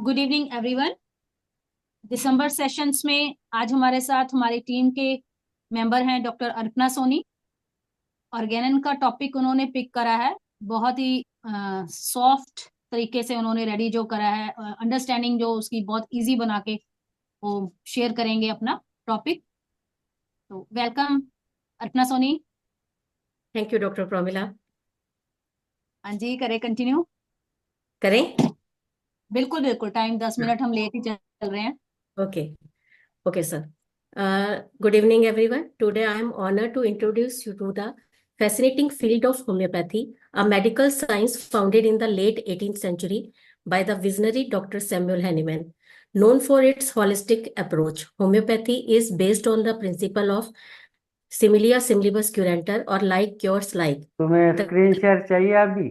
Good evening everyone. दिसंबर sessions में आज हमारे साथ हमारी टीम के मेंबर हैं डॉक्टर अर्पणा सोनी। ऑर्गेनन का टॉपिक उन्होंने पिक करा है, बहुत ही सॉफ्ट तरीके से उन्होंने रेडी जो करा है, अंडरस्टैंडिंग जो उसकी बहुत इजी बना के वो शेयर करेंगे अपना टॉपिक। तो welcome Arpana Soni. Thank you doctor Promila. हाँ जी, करें कंटिन्यू। करें। बिल्कुल बिल्कुल, टाइम 10 मिनट हम लेट ही चल रहे हैं। Okay okay sir. Good evening everyone. Today I am honoured to introduce you to the fascinating field of homeopathy, a medical science founded in the late 18th century by the visionary Dr. Samuel Hahnemann. Known for its holistic approach, homeopathy is based on the principle of similia similibus curanter or like cures like. तुम्हें The- screen share चाहिए अभी?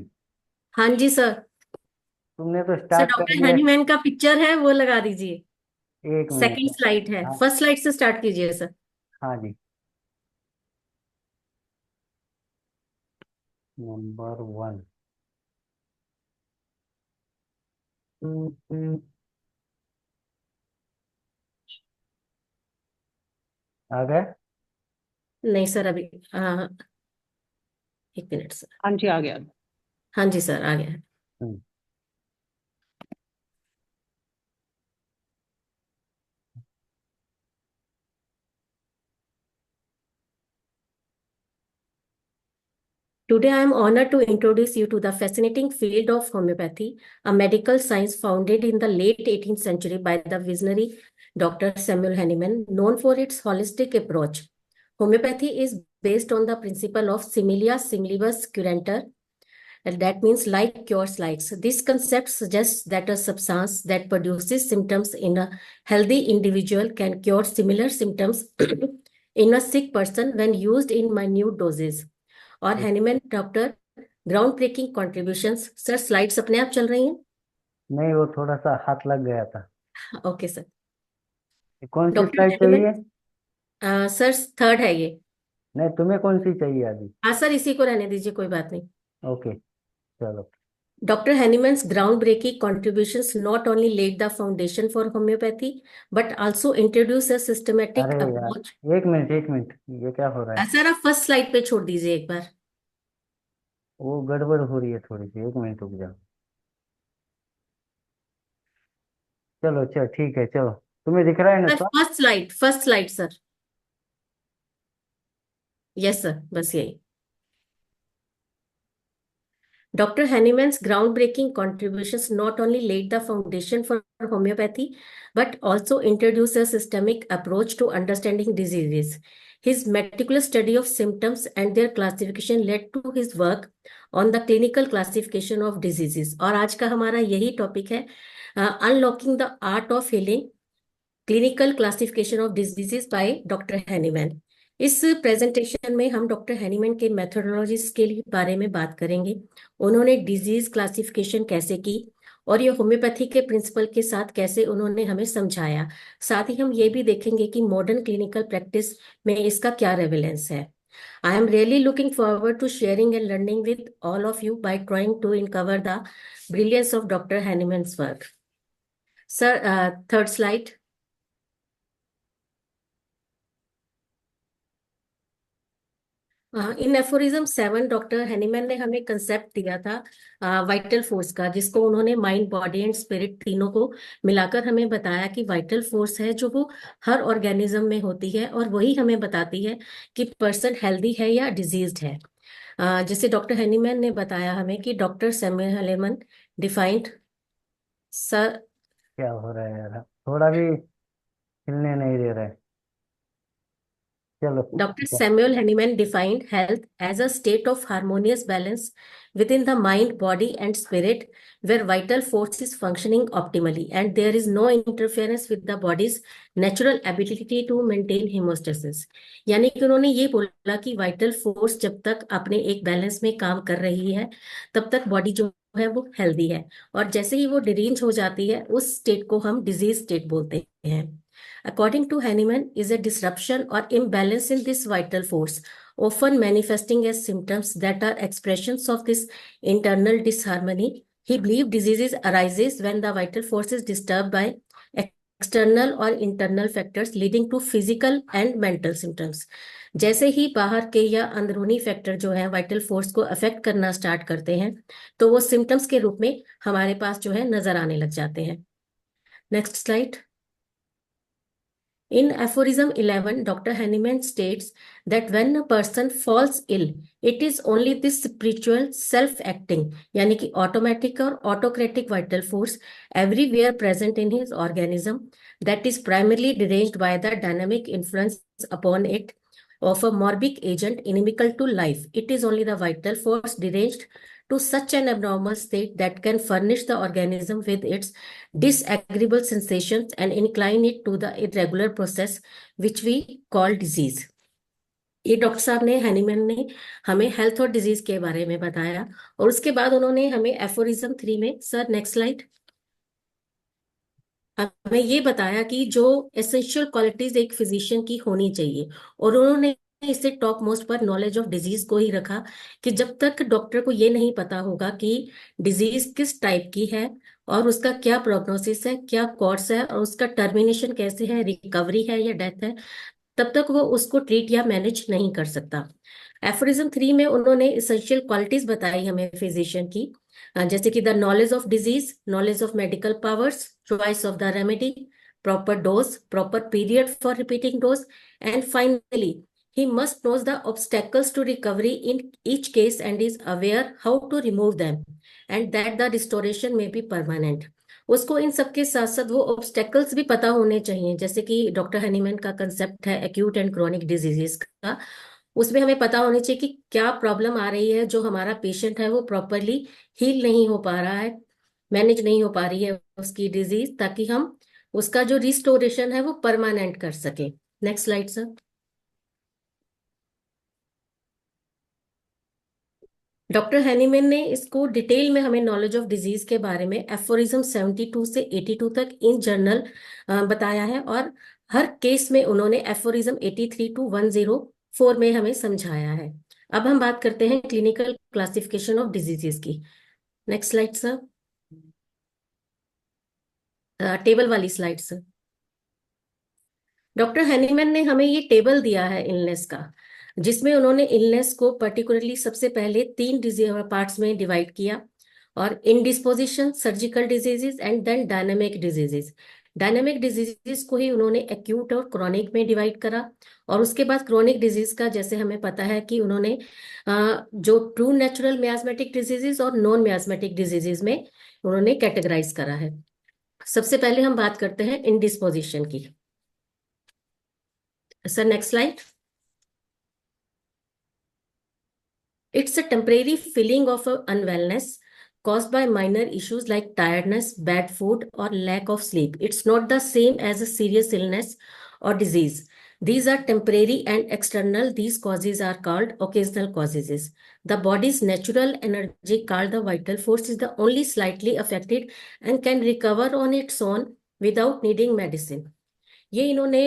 हाँ जी sir. तुमने तो sir start कर doctor दिया। Hahnemann का picture है, वो लगा दीजिए। एक सेकंड मिनट। स्लाइड है, हाँ, फर्स्ट स्लाइड से स्टार्ट कीजिए सर। हाँ जी। नंबर 1। आ गए? नहीं सर, अभी एक मिनट सर। हाँ जी, आ गया। हाँ जी सर, आ गया है। हम्म, Today I am honored to introduce you to the fascinating field of homeopathy, a medical science founded in the late 18th century by the visionary Dr. Samuel Hahnemann, known for its holistic approach. Homeopathy is based on the principle of similia similibus curanter, and that means like cures likes. This concept suggests that a substance that produces symptoms in a healthy individual can cure similar symptoms in a sick person when used in minute doses. और Hahnemann doctor ground breaking contributions. Sir slides अपने आप चल रही हैं? नहीं, वो थोड़ा सा हाथ लग गया था। Okay sir. कौन सी डॉक्टर स्लाइड हैनीमैन, चाहिए? सर थर्ड है ये। नहीं, तुम्हें कौन सी चाहिए अभी? हाँ सर, इसी को रहने दीजिए, कोई बात नहीं। ओके, चलो। Dr. Hahnemann's groundbreaking contributions not only laid the foundation for homeopathy, but also introduced a systematic अरे approach. यार, एक मिनट एक मिनट, ये क्या हो रहा है? सर आप फर्स्ट स्लाइड पे छोड़ दीजिए एक बार। वो गड़बड़ हो रही है थोड़ी सी, एक मिनट रुक जाओ। चलो चलो, ठीक है, चलो। तुम्हें दिख रहा है ना सर सब? First slide sir. Yes sir, बस यही। Dr. Hahnemann's groundbreaking contributions not only laid the foundation for homeopathy, but also introduced a systemic approach to understanding diseases. His meticulous study of symptoms and their classification led to his work on the clinical classification of diseases. और आज का हमारा यही topic है, unlocking the art of healing, clinical classification of diseases bye doctor Hahnemann. इस presentation में हम doctor Hahnemann के मेथोडोलॉजीज के बारे में बात करेंगे। उन्होंने डिजीज क्लासिफिकेशन कैसे की और ये होम्योपैथी के प्रिंसिपल के साथ कैसे उन्होंने हमें समझाया। साथ ही हम ये भी देखेंगे कि मॉडर्न क्लिनिकल प्रैक्टिस में इसका क्या रेलेवेंस है। I am really looking forward to sharing and learning with all of you by trying to uncover the brilliance of Dr. Hahnemann's work. Sir, third slide. In aphorism 7 doctor Hahnemann ने हमें concept दिया था vital force का, जिसको उन्होंने mind body and spirit तीनों को मिलाकर हमें बताया कि वाइटल फोर्स है जो वो हर ऑर्गेनिज्म में होती है और वही हमें बताती है कि पर्सन हेल्दी है या डिजीज्ड है। जैसे डॉक्टर हैनीमैन ने बताया हमें कि doctor Samuel Hahnemann defined sir. क्या हो रहा है यार, थोड़ा भी हिलने नहीं दे रहा है। चलो। Dr. Samuel Hahnemann defined health as a state of harmonious balance within the mind, body, and spirit, where vital force is functioning optimally and there is no interference with the body's natural ability to maintain homeostasis. यानी कि उन्होंने ये बोला कि vital force जब तक अपने एक बैलेंस में काम कर रही है तब तक बॉडी जो है वो हेल्दी है, और जैसे ही वो डिरेंज हो जाती है उस स्टेट को हम डिजीज स्टेट बोलते हैं। According to Hahnemann, is a disruption or imbalance in this vital force, often manifesting as symptoms that are expressions of this internal disharmony. He believed diseases arises when the vital force is disturbed by external or internal factors leading to physical and mental symptoms. जैसे ही बाहर के या अंदरूनी factor जो है vital force को affect करना start करते हैं तो वो सिम्टम्स के रूप में हमारे पास जो है नजर आने लग जाते हैं. Next slide. In aphorism 11, Dr. Hahnemann states that when a person falls ill, it is only this spiritual self-acting, यानी कि automatic और autocratic vital force everywhere present in his organism that is primarily deranged by the dynamic influence upon it of a morbic agent inimical to life. It is only the vital force deranged to such an abnormal state that can furnish the organism with its disagreeable sensations and incline it to the irregular process which we call disease. ये doctor साहब ने Hahnemann ने हमें health और disease के बारे में बताया और उसके बाद उन्होंने हमें एफोरिज्म 3 में, सर नेक्स्ट स्लाइड, हमें ये बताया कि जो एसेंशियल क्वालिटीज एक फिजिशियन की होनी चाहिए और उन्होंने इसे टॉप मोस्ट पर नॉलेज ऑफ डिजीज को ही रखा कि जब तक डॉक्टर को ये नहीं पता होगा कि डिजीज किस टाइप की है और उसका क्या प्रोग्नोसिस है, क्या कोर्स है और उसका टर्मिनेशन कैसे है, रिकवरी है या डेथ है, तब तक वो उसको ट्रीट या मैनेज नहीं कर सकता. एफोरिज्म 3 में उन्होंने इसेंशियल क्वालिटीज बताई हमें फिजिशियन की, जैसे कि the knowledge of disease, knowledge of medical powers, choice of the remedy, proper dose, proper period for repeating dose, and finally he must knows the obstacles to recovery in each case and is aware how to remove them and that the restoration may be permanent. उसको इन सबके साथ साथ वो obstacles भी पता होने चाहिए, जैसे कि डॉक्टर हैनीमैन का कंसेप्ट है एक्यूट एंड क्रोनिक डिजीजेस का, उसमें हमें पता होनी चाहिए कि क्या प्रॉब्लम आ रही है, जो हमारा पेशेंट है वो प्रॉपरली हील नहीं हो पा रहा है, मैनेज नहीं हो पा रही है उसकी डिजीज, ताकि हम उसका जो रिस्टोरेशन है वो परमानेंट कर सके. Next slide sir. Doctor Hahnemann ने इसको डिटेल में हमें नॉलेज ऑफ डिजीज के बारे में एफोरिज्म 72 से 82 तक इन जर्नल बताया है और हर केस में उन्होंने एफोरिज्म 83 टू 104 में हमें समझाया है. अब हम बात करते हैं क्लिनिकल क्लासिफिकेशन ऑफ डिजीजेस की. नेक्स्ट स्लाइड सर, टेबल वाली स्लाइड सर. डॉक्टर हैनीमैन ने हमें ये टेबल दिया है इलनेस का, जिसमें उन्होंने इलनेस को पर्टिकुलरली सबसे पहले 3 पार्ट्स में डिवाइड किया और indisposition, surgical diseases and then dynamic diseases. Dynamic diseases को ही उन्होंने एक्यूट और क्रॉनिक में डिवाइड करा और उसके बाद क्रोनिक डिजीज का, जैसे हमें पता है कि उन्होंने जो ट्रू नेचुरल मियास्मेटिक डिजीजेस और नॉन मियास्मेटिक डिजीजेस में उन्होंने कैटेगराइज करा है. सबसे पहले हम बात करते हैं इंडिस्पोजिशन की. Sir next slide. It's a temporary feeling of unwellness caused by minor issues like tiredness, bad food, or lack of sleep. It's not the same as a serious illness or disease. These are temporary and external. These causes are called occasional causes. The body's natural energy, called the vital force, is the only slightly affected and can recover on its own without needing medicine. ये इन्होंने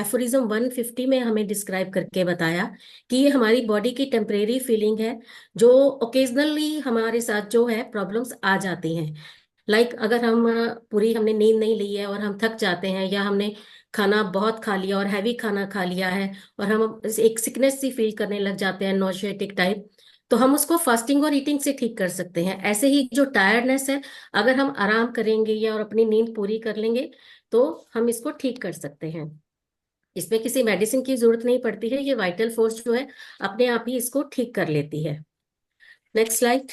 aphorism 150 में हमें describe करके बताया कि ये हमारी body की टेम्परेरी फीलिंग है, जो ओकेजनली हमारे साथ जो है प्रॉब्लम्स आ जाती हैं. लाइक अगर हम पूरी हमने नींद नहीं ली है और हम थक जाते हैं, या हमने खाना बहुत खा लिया और हैवी खाना खा लिया है और हम एक सिकनेस सी फील करने लग जाते हैं, नॉशिएटिक टाइप, तो हम उसको फास्टिंग और ईटिंग से ठीक कर सकते हैं. ऐसे ही जो टायर्डनेस है, अगर हम आराम करेंगे या और अपनी नींद पूरी कर लेंगे तो हम इसको ठीक कर सकते हैं. इसमें किसी मेडिसिन की जरूरत नहीं पड़ती है, ये वाइटल फोर्स जो है अपने आप ही इसको ठीक कर लेती है. Next slide.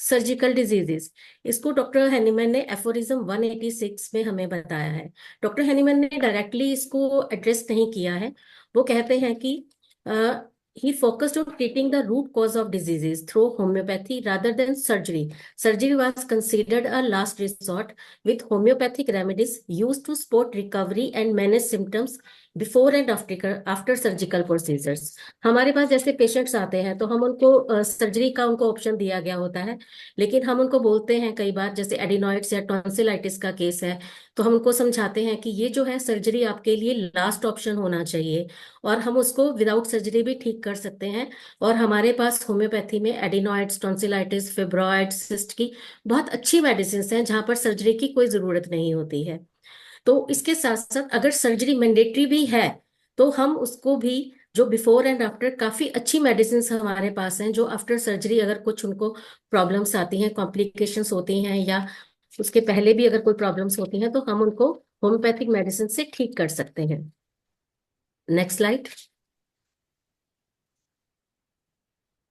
सर्जिकल डिजीजेस, इसको डॉक्टर हैनीमैन ने एफोरिज्म 186 में हमें बताया है. डॉक्टर हैनीमैन ने डायरेक्टली इसको एड्रेस नहीं किया है. वो कहते हैं कि he focused on treating the root cause of diseases through homeopathy rather than surgery. Surgery was considered a last resort, with homeopathic remedies used to support recovery and manage symptoms before and after surgical procedures. हमारे पास जैसे patients आते हैं तो हम उनको surgery का उनको option दिया गया होता है, लेकिन हम उनको बोलते हैं कई बार, जैसे एडिनॉइड्स या टॉन्सिलाइटिस का केस है, तो हम उनको समझाते हैं कि ये जो है सर्जरी आपके लिए लास्ट ऑप्शन होना चाहिए, और हम उसको विदाउट सर्जरी भी ठीक कर सकते हैं। और हमारे पास होम्योपैथी में एडिनॉइड्स, टॉन्सिलाइटिस, फिब्रॉइड्स, सिस्ट की बहुत अच्छी मेडिसिन हैं जहां पर सर्जरी की कोई जरूरत नहीं होती है। तो इसके साथ साथ अगर सर्जरी मैंडेटरी भी है तो हम उसको भी, जो बिफोर एंड आफ्टर काफी अच्छी मेडिसिन हमारे पास हैं, जो आफ्टर सर्जरी अगर कुछ उनको प्रॉब्लम्स आती हैं, कॉम्प्लिकेशंस होती हैं, या उसके पहले भी अगर कोई प्रॉब्लम्स होती हैं, तो हम उनको होम्योपैथिक मेडिसिन से ठीक कर सकते हैं। Next slide.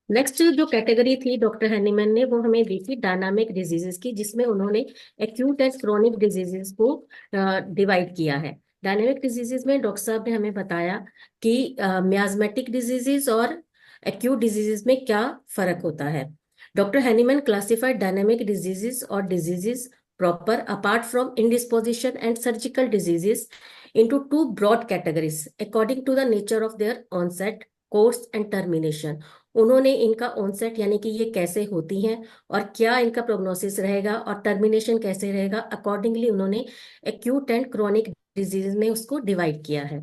नेक्स्ट जो कैटेगरी थी डॉक्टर हैनीमैन ने, वो हमें दी थी डायनामिक डिजीजेस की, जिसमें उन्होंने एक्यूट एंड क्रोनिक डिजीजेस को डिवाइड किया है। डायनामिक डिजीजेस में डॉक्टर साहब ने हमें बताया कि मियाज्मेटिक डिजीजेस और एक्यूट डिजीजेस में क्या फर्क होता है। Doctor Hahnemann classified dynamic diseases और diseases proper apart from indisposition and surgical diseases into two broad categories according to the nature of their onset, course and termination। उन्होंने इनका ऑनसेट यानी कि ये कैसे होती हैं और क्या इनका प्रोग्नोसिस रहेगा और टर्मिनेशन कैसे रहेगा, अकॉर्डिंगली उन्होंने एक्यूट एंड क्रोनिक डिजीज में उसको डिवाइड किया है।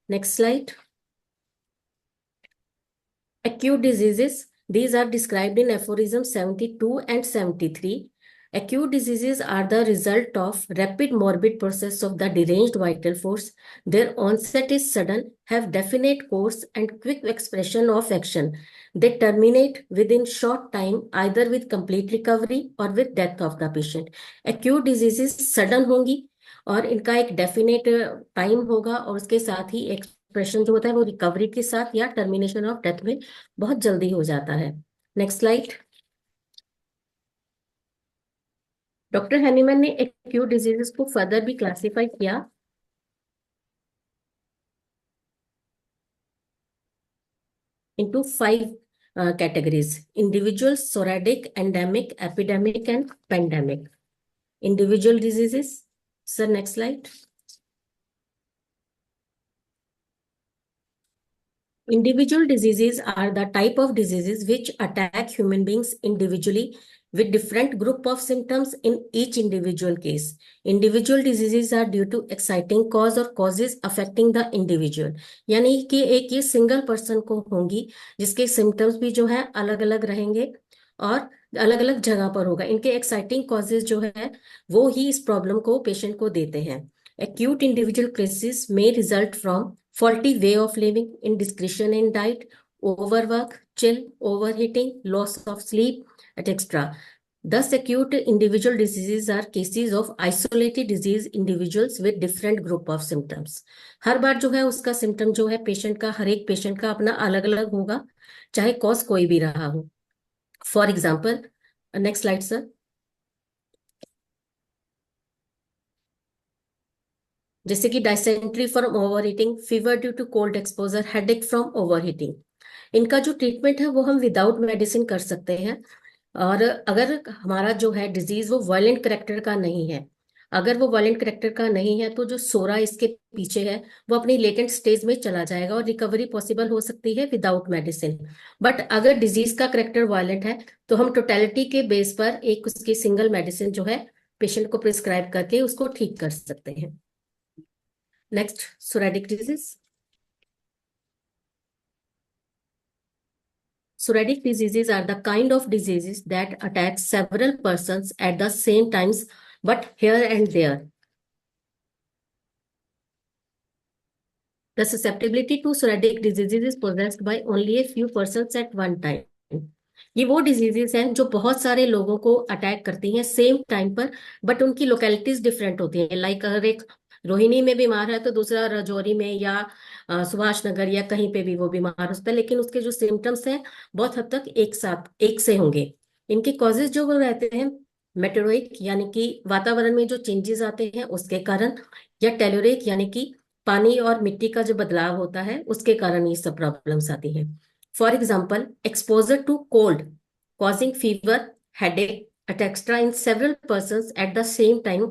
Next slide. Acute diseases, these are described in aphorism 72 and 73. Acute diseases are the result of rapid morbid process of the deranged vital force. Their onset is sudden, have definite course and quick expression of action. They terminate within short time either with complete recovery or with death of the patient. Acute diseases sudden होंगी और इनका एक definite time होगा, और उसके साथ ही expression जो होता है वो रिकवरी के साथ या टर्मिनेशन ऑफ डेथ में बहुत जल्दी हो जाता है। Next slide. डॉक्टर हैनीमैन ने एक्यूट डिजीजेस को फर्दर भी क्लासिफाई किया into 5 categories: individual, sporadic, endemic, epidemic and pandemic. Individual diseases. Sir, next slide. Individual diseases are the type of diseases which attack human beings individually with different group of symptoms in each individual case. Individual diseases are due to exciting cause or causes affecting the individual. यानी कि एक ये single person को होंगी जिसके symptoms भी जो है अलग अलग रहेंगे और अलग अलग जगह पर होगा। इनके एक्साइटिंग कॉजेज जो है वो ही इस प्रॉब्लम को पेशेंट को देते हैं। Acute individual cases may result from faulty way of living, indiscretion in diet, overwork, chill, overheating, loss of sleep, etc. Thus, acute individual diseases are cases of isolated disease individuals with different group of symptoms. हर बार जो है उसका symptom जो है patient का, हर एक patient का अपना अलग अलग होगा, चाहे कॉज कोई भी रहा हो। For example, next slide sir. जैसे कि dysentery from overheating, fever due to cold exposure, headache from overheating, इनका जो ट्रीटमेंट है वो हम विदाउट मेडिसिन कर सकते हैं। और अगर हमारा जो है डिजीज वो वायलेंट करेक्टर का नहीं है, अगर वो वायलेंट करेक्टर का नहीं है तो जो सोरा इसके पीछे है वो अपनी लेटेंट स्टेज में चला जाएगा और रिकवरी पॉसिबल हो सकती है विदाउट मेडिसिन। बट अगर डिजीज का करेक्टर वायलेंट है तो हम टोटलिटी के बेस पर एक उसकी सिंगल मेडिसिन जो है पेशेंट को प्रिस्क्राइब करके उसको ठीक कर सकते हैं। Next, sporadic disease. Sporadic diseases are the kind of diseases that attack several persons at the same times, but here and there. The susceptibility to sporadic diseases is possessed by only a few persons at one time. ये वो diseases हैं जो बहुत सारे लोगों को attack करती हैं सेम टाइम पर, बट उनकी लोकेलिटीज डिफरेंट होती हैं। लाइक अगर एक रोहिणी में बीमार है तो दूसरा राजौरी में या सुभाष नगर या कहीं पे भी वो बीमार हो सकता है, लेकिन उसके जो सिम्टम्स हैं बहुत हद तक एक साथ एक से होंगे। इनके कॉजेज जो वो रहते हैं मेटेरोइक यानी कि वातावरण में जो चेंजेस आते हैं उसके कारण, या टेलोरिक यानी कि पानी और मिट्टी का जो बदलाव होता है उसके कारण ये सब प्रॉब्लम्स आती हैं। For example, exposure to cold causing fever, headache, etc. in several persons at the same time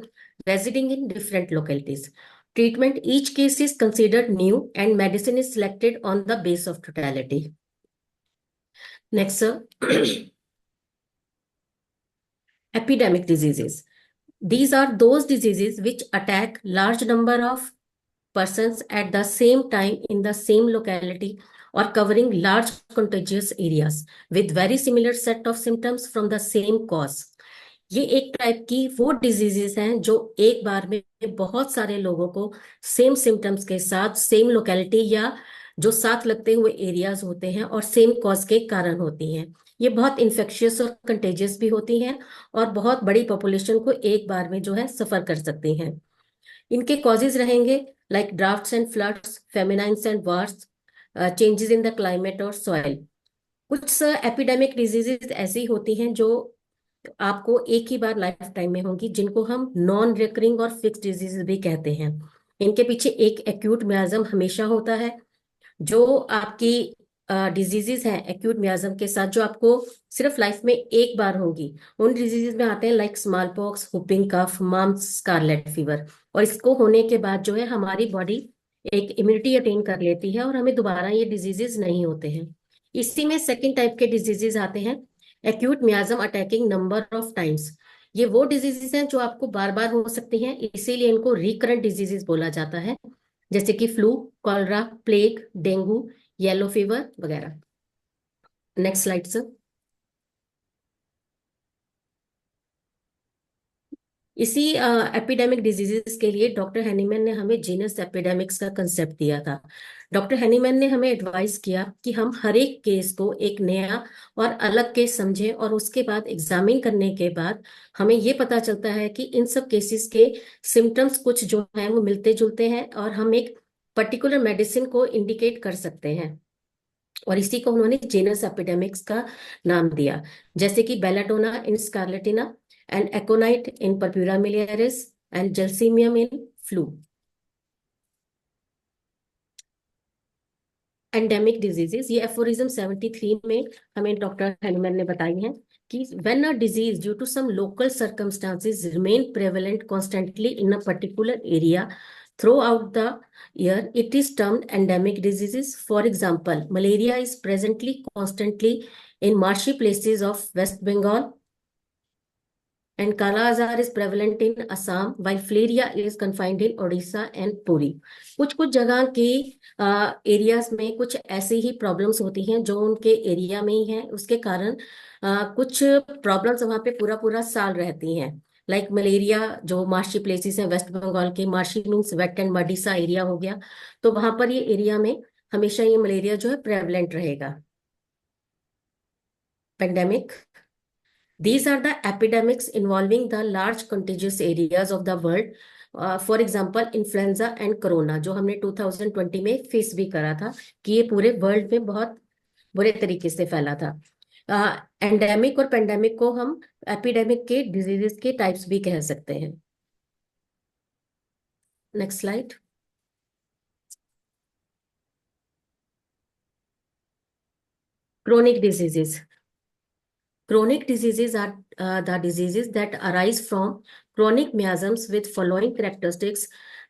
residing in different localities. Treatment, each case is considered new and medicine is selected on the base of totality. Next, sir. Epidemic diseases. These are those diseases which attack large number of persons at the same time in the same locality or covering large contagious areas with very similar set of symptoms from the same cause. ये एक type की वो diseases हैं जो एक बार में बहुत सारे लोगों को सेम सिम्टम्स के साथ सेम लोकेलिटी या जो साथ लगते हुए एरियाज होते हैं और सेम कॉज के कारण होती हैं। ये बहुत इन्फेक्शियस और कंटेजियस भी होती हैं और बहुत बड़ी पॉपुलेशन को एक बार में जो है सफर कर सकती हैं। इनके कॉजेज रहेंगे like droughts and floods, famines and wars, changes in the climate और सॉइल। कुछ एपिडेमिक डिजीजेस ऐसी होती हैं जो आपको एक ही बार लाइफ टाइम में होंगी, जिनको हम नॉन रिकरिंग और फिक्स डिजीज भी कहते हैं। इनके पीछे एक एक्यूट मियाज्म हमेशा होता है। जो आपकी डिजीजेस हैं एक्यूट मियाज्म के साथ जो आपको सिर्फ लाइफ में एक बार होंगी, उन डिजीजेस में आते हैं like smallpox, whooping cough, mumps, scarlet fever. और इसको होने के बाद जो है हमारी बॉडी एक इम्यूनिटी अटेन कर लेती है और हमें दोबारा ये डिजीजेस नहीं होते हैं। इसी में सेकेंड टाइप के डिजीजेस आते हैं acute मियाज्म attacking number of times. ये वो डिजीजेस हैं जो आपको बार बार हो सकती हैं, इसीलिए इनको रिकरेंट डिजीजेस बोला जाता है, जैसे कि flu, cholera, plague, dengue, yellow fever वगैरह। Next slide sir. इसी एपिडेमिक डिजीजेस के लिए डॉक्टर हैनीमैन ने हमें जीनस एपिडेमिक्स का कंसेप्ट दिया था। डॉक्टर हैनीमैन ने हमें एडवाइस किया कि हम हर एक केस को एक नया और अलग केस समझें और उसके बाद एग्जामिन करने के बाद हमें ये पता चलता है कि इन सब केसेस के सिम्टम्स कुछ जो हैं वो मिलते जुलते हैं और हम एक पर्टिकुलर मेडिसिन को इंडिकेट कर सकते हैं। और इसी को उन्होंने जीनस एपिडेमिक्स का नाम दिया, जैसे कि belladonna in scarlatina and aconite in Purpura miliaris and Gelsemium in flu. Endemic diseases, ये एफोरिज्म 73 में हमें डॉक्टर हैनीमैन ने बताई हैं कि when a disease due to some local circumstances remain prevalent constantly in a particular area throughout the year, it is termed endemic diseases. For example, malaria is presently constantly in marshy places of West Bengal, and Kala Azar is prevalent in Assam, while Filaria is confined in Odisha and Puri. कुछ कुछ जगह के areas में कुछ ऐसी ही problems होती हैं जो उनके एरिया में ही हैं, उसके कारण कुछ प्रॉब्लम्स वहाँ पे पूरा पूरा साल रहती हैं। लाइक मलेरिया जो मार्शी प्लेसेस हैं वेस्ट बंगाल के, marshy means wet and muddy सा एरिया हो गया, तो वहां पर ये एरिया में हमेशा ये मलेरिया जो है प्रेवलेंट रहेगा। Pandemic, these are the epidemics involving the large contiguous areas of the world. For example, influenza and corona, जो हमने 2020 में फेस भी करा था कि ये पूरे वर्ल्ड में बहुत बुरे तरीके से फैला था। एंडेमिक और पेंडेमिक को हम एपिडेमिक के डिजीजेस के टाइप्स भी कह सकते हैं। Next slide. Chronic diseases. Chronic diseases are the diseases that arise from chronic miasms with following characteristics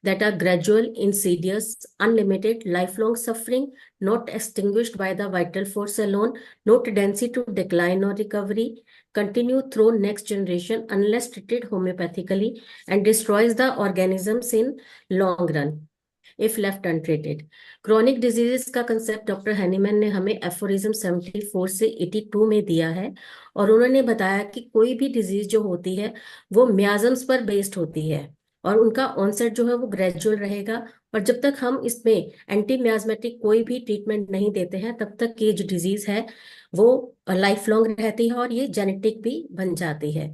that are gradual, insidious, unlimited, lifelong suffering, not extinguished by the vital force alone, no tendency to decline or recovery, continue through next generation unless treated homeopathically, and destroys the organisms in long run if left untreated. Chronic diseases का concept doctor Hahnemann ने हमें aphorism 74 से 82 में दिया है और उन्होंने बताया कि कोई भी डिजीज जो होती है वो मियाजम्स पर बेस्ड होती है और उनका ऑनसेट जो है वो ग्रेजुअल रहेगा, और जब तक हम इसमें एंटी मियाजमेटिक कोई भी ट्रीटमेंट नहीं देते हैं तब तक ये जो डिजीज है वो लाइफ लॉन्ग रहती है और ये जेनेटिक भी बन जाती है।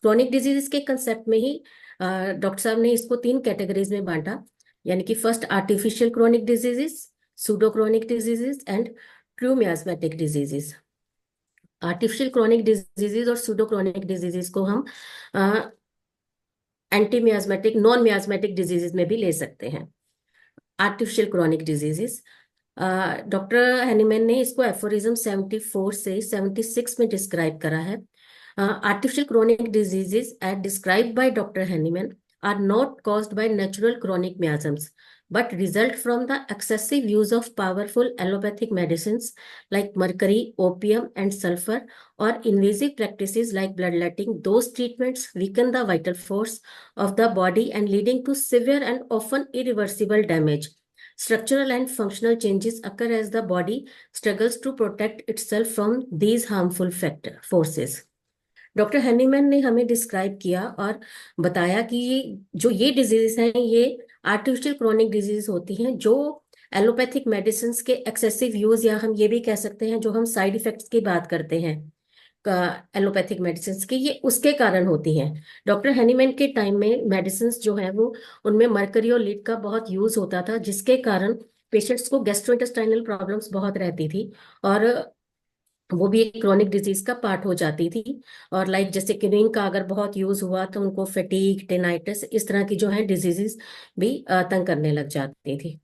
क्रोनिक डिजीज के कंसेप्ट में ही डॉक्टर साहब ने इसको 3 कैटेगरीज में बांटा, यानी कि first artificial chronic diseases, pseudo chronic diseases and true miasmatic diseases. Artificial chronic diseases और सूडो क्रोनिक डिजीजेस को हम anti miasmatic, non miasmatic diseases में भी ले सकते हैं। Artificial chronic diseases, doctor Hahnemann ने इसको एफोरिज्म 74 से 76 में डिस्क्राइब करा है। Artificial chronic diseases as described by doctor Hahnemann are not caused by natural chronic miasms, but result from the excessive use of powerful allopathic medicines like mercury, opium, and sulfur, or invasive practices like bloodletting. Those treatments weaken the vital force of the body and leading to severe and often irreversible damage. Structural and functional changes occur as the body struggles to protect itself from these harmful forces. Doctor Hahnemann ने हमें describe किया और बताया कि ये disease हैं, ये artificial chronic disease होती हैं जो एलोपैथिक मेडिसिन के एक्सेसिव यूज, या हम ये भी कह सकते हैं जो हम साइड इफेक्ट्स की बात करते हैं एलोपैथिक मेडिसिन की, ये उसके कारण होती हैं। डॉक्टर हैनीमैन के टाइम में मेडिसिन जो है वो उनमें मरकरी और लीड का बहुत यूज होता था, जिसके कारण पेशेंट्स को गैस्ट्रोइंटेस्टाइनल प्रॉब्लम्स बहुत रहती थी और वो भी एक क्रोनिक डिजीज का पार्ट हो जाती थी। और लाइक जैसे क्विनीन का अगर बहुत यूज हुआ तो उनको फटीग, टेनाइटिस, इस तरह की जो है डिजीजेस भी तंग करने लग जाती थी।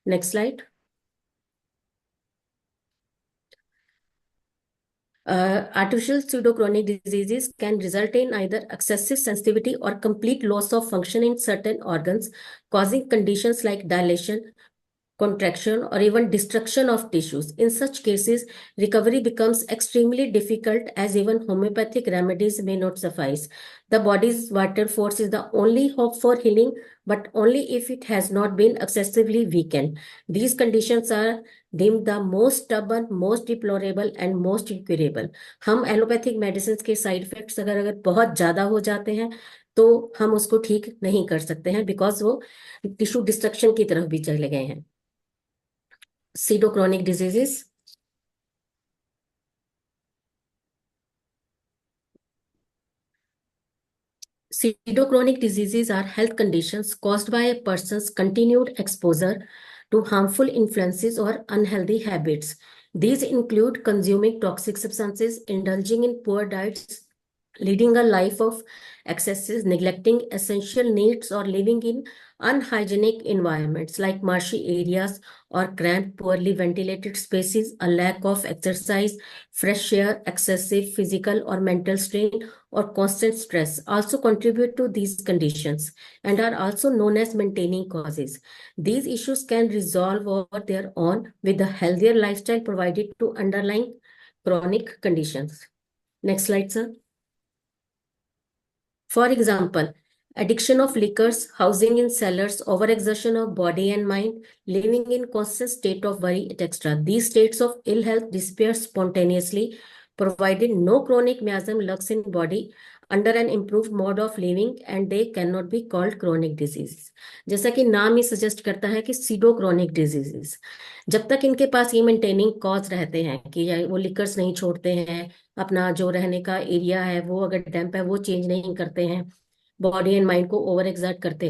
Next slide. Artificial pseudochronic diseases can result in either excessive sensitivity or complete loss of function in certain organs, causing conditions like dilation, contraction, or even destruction of tissues. In such cases, recovery becomes extremely difficult as even homeopathic remedies may not suffice. The body's vital force is the only hope for healing, but only if it has not been excessively weakened. These conditions are deemed the most stubborn, most deplorable, and most incurable. हम allopathic medicine के side effects अगर अगर बहुत ज्यादा हो जाते हैं तो हम उसको ठीक नहीं कर सकते हैं, बिकॉज वो टिश्यू डिस्ट्रक्शन की तरफ भी चले गए हैं। Pseudochronic diseases. Pseudochronic diseases are health conditions caused by a person's continued exposure to harmful influences or unhealthy habits. These include consuming toxic substances, indulging in poor diets, leading a life of excesses, neglecting essential needs, or living in unhygienic environments like marshy areas or cramped, poorly ventilated spaces. A lack of exercise, fresh air, excessive physical or mental strain, or constant stress also contribute to these conditions and are also known as maintaining causes. These issues can resolve over their own with a healthier lifestyle provided to underlying chronic conditions. Next slide, sir. For example, addiction of liquors, housing in cellars, overexertion of body and mind, living in constant state of worry, etc. These states of ill health disappear spontaneously, provided no chronic miasm lurks in body under an improved mode of living, and they cannot be called chronic diseases. जैसा कि नाम ही suggest करता है कि SIDO chronic diseases, जब तक इनके पास ये मेंटेनिंग कॉज रहते हैं कि वो लिकर्स नहीं छोड़ते हैं, अपना जो रहने का एरिया है वो अगर डैम्प है वो चेंज नहीं करते हैं, बॉडी एंड माइंड को ओवर एक्सर्ट करते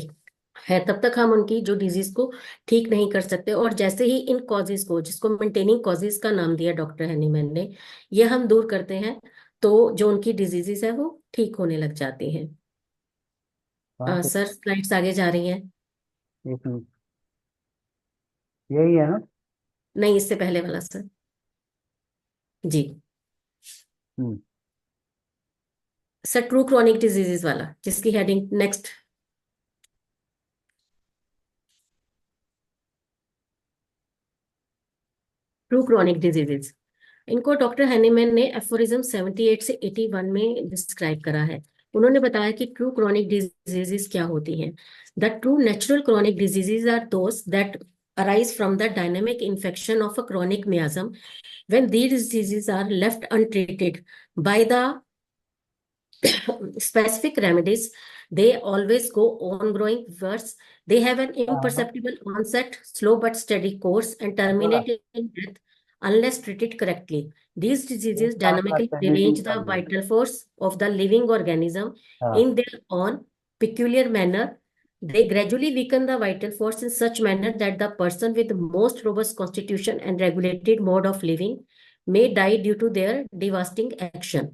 हैं, तब तक हम उनकी जो डिजीज को ठीक नहीं कर सकते। और जैसे ही इन कॉजेज को, जिसको मेंटेनिंग कॉजेज का नाम दिया डॉक्टर हैनीमैन ने, ये हम दूर करते हैं तो जो उनकी डिजीजेस है वो ठीक होने लग जाती हैं। कहाँ सर स्लाइड्स आगे जा रही हैं? एक मिनट, यही है ना? नहीं, इससे पहले वाला सर जी। हम्म सर ट्रू क्रॉनिक डिजीजेस वाला, जिसकी heading next. True chronic diseases, इनको डॉक्टर हैनीमैन ने एफोरिज्म 78 से 81 में डिस्क्राइब करा है। उन्होंने बताया कि ट्रू क्रॉनिक डिजीजेस क्या होती हैं। The true natural chronic diseases are those that arise from the dynamic infection of a chronic miasm. When these diseases are left untreated by the specific remedies, they always go on growing worse. They have an imperceptible onset, slow but steady course, and terminate in death unless treated correctly. These diseases dynamically rearrange the vital force of the living organism in their own peculiar manner. They gradually weaken the vital force in such manner that the person with the most robust constitution and regulated mode of living may die due to their devastating action.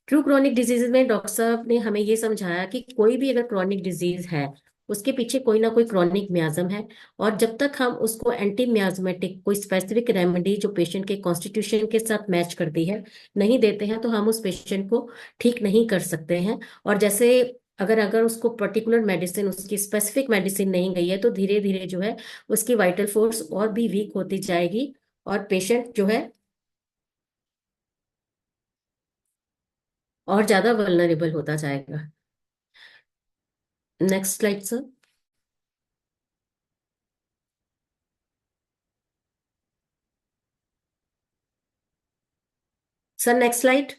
True chronic disease में doctor साहब ने हमें ये समझाया कि कोई भी अगर क्रॉनिक डिजीज है उसके पीछे कोई ना कोई क्रॉनिक मियाज्म है, और जब तक हम उसको एंटी मियाज्मेटिक कोई स्पेसिफिक रेमेडी जो पेशेंट के कॉन्स्टिट्यूशन के साथ मैच करती है नहीं देते हैं तो हम उस पेशेंट को ठीक नहीं कर सकते हैं। और जैसे अगर अगर उसको पर्टिकुलर मेडिसिन, उसकी स्पेसिफिक मेडिसिन नहीं गई है, तो धीरे धीरे जो है उसकी वाइटल फोर्स और भी वीक होती जाएगी और पेशेंट जो है और ज्यादा वल्नरेबल होता जाएगा। Next slide sir. Sir next slide.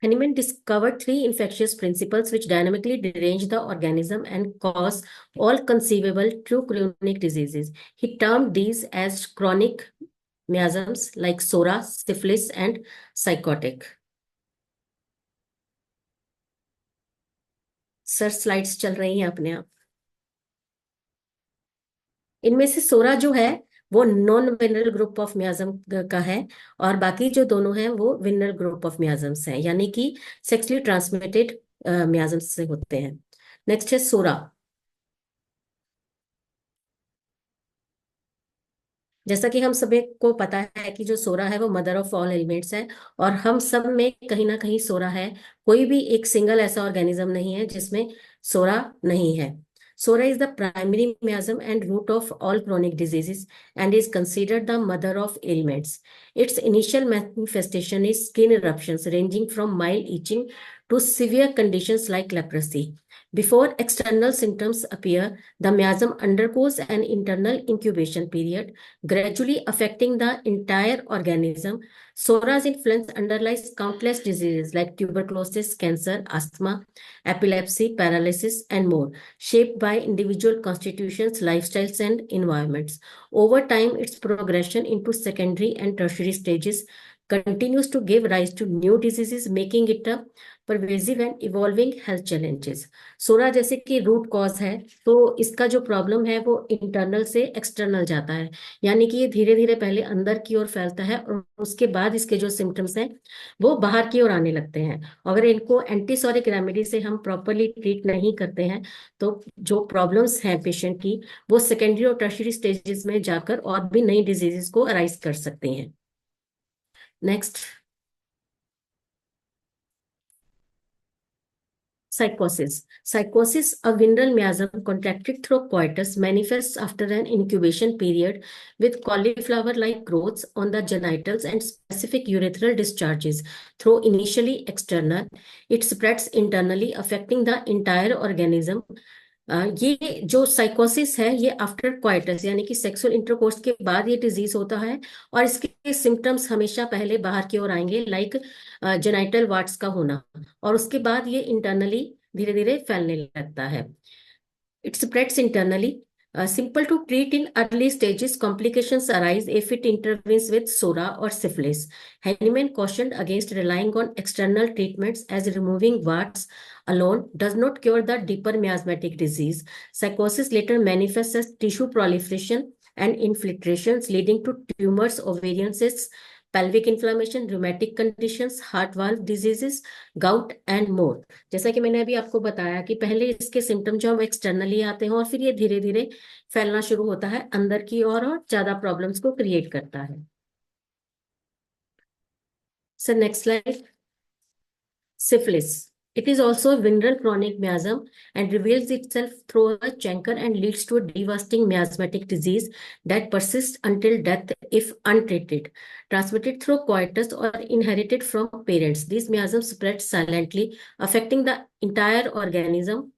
Hahnemann discovered three infectious principles which dynamically derange the organism and cause all conceivable true chronic diseases. He termed these as chronic miasms like SORA, syphilis, and psychotic. Sir slides चल रही हैं अपने आप। इनमें से सोरा जो है वो नॉन विनरल ग्रुप ऑफ मियाज्म का है, और बाकी जो दोनों हैं वो विनरल ग्रुप ऑफ मियाज्म्स हैं, यानी कि सेक्सुअली ट्रांसमिटेड मियाज्म्स से होते हैं। नेक्स्ट है सोरा। जैसा कि हम सभी को पता है कि जो सोरा है वो मदर ऑफ ऑल एलिमेंट्स है, और हम सब में कहीं ना कहीं सोरा है। कोई भी एक सिंगल ऐसा ऑर्गेनिज्म नहीं है जिसमें सोरा नहीं है। सोरा is the primary miasm and root of all chronic diseases and is considered the mother of ailments. Its initial manifestation is skin eruptions ranging from mild itching to severe conditions like leprosy. Before external symptoms appear, the miasm undergoes an internal incubation period, gradually affecting the entire organism. Sora's influence underlies countless diseases like tuberculosis, cancer, asthma, epilepsy, paralysis, and more, shaped by individual constitutions, lifestyles, and environments. Over time, its progression into secondary and tertiary stages continues to give rise to new diseases, making it a pervasive and evolving health challenges. सोरा जैसे कि root cause है, तो इसका जो problem है वो internal से external जाता है, यानी कि ये धीरे धीरे पहले अंदर की ओर फैलता है और उसके बाद इसके जो सिम्टम्स हैं वो बाहर की ओर आने लगते हैं। अगर इनको एंटीसोरिक रेमेडी से हम प्रॉपरली ट्रीट नहीं करते हैं तो जो प्रॉब्लम्स हैं पेशेंट की वो सेकेंडरी और टर्शियरी स्टेजेस में जाकर और भी नई डिजीजेस को अराइज कर सकती हैं। Next, psychosis. Psychosis, a venereal miasm contracted through coitus, manifests after an incubation period with cauliflower-like growths on the genitals and specific urethral discharges. Through initially external, it spreads internally, affecting the entire organism. ये जो साइकोसिस है ये after coitus यानी कि sexual intercourse के बाद ये disease होता है, और इसके सिम्टम्स हमेशा पहले बाहर की ओर आएंगे, लाइक जेनाइटल वार्ड्स का होना, और उसके बाद ये इंटरनली धीरे धीरे फैलने लगता है। It spreads internally. Simple to treat in early stages, complications arise if it intervenes with SORA or syphilis. Hahnemann cautioned against relying on external treatments as removing warts alone does not cure the deeper miasmatic disease. Psychosis later manifests as tissue proliferation and infiltrations leading to tumors, ovarian cysts, pelvic inflammation, rheumatic conditions, heart valve diseases, gout and more. जैसा कि मैंने अभी आपको बताया कि पहले इसके symptom जो है वो एक्सटर्नली आते हैं और फिर ये धीरे धीरे फैलना शुरू होता है अंदर की ओर और ज्यादा प्रॉब्लम्स को क्रिएट करता है। Sir next slide. Syphilis. It is also a venereal chronic miasm and reveals itself through a chancre and leads to a devastating miasmatic disease that persists until death if untreated. Transmitted through coitus or inherited from parents, these miasms spread silently, affecting the entire organism.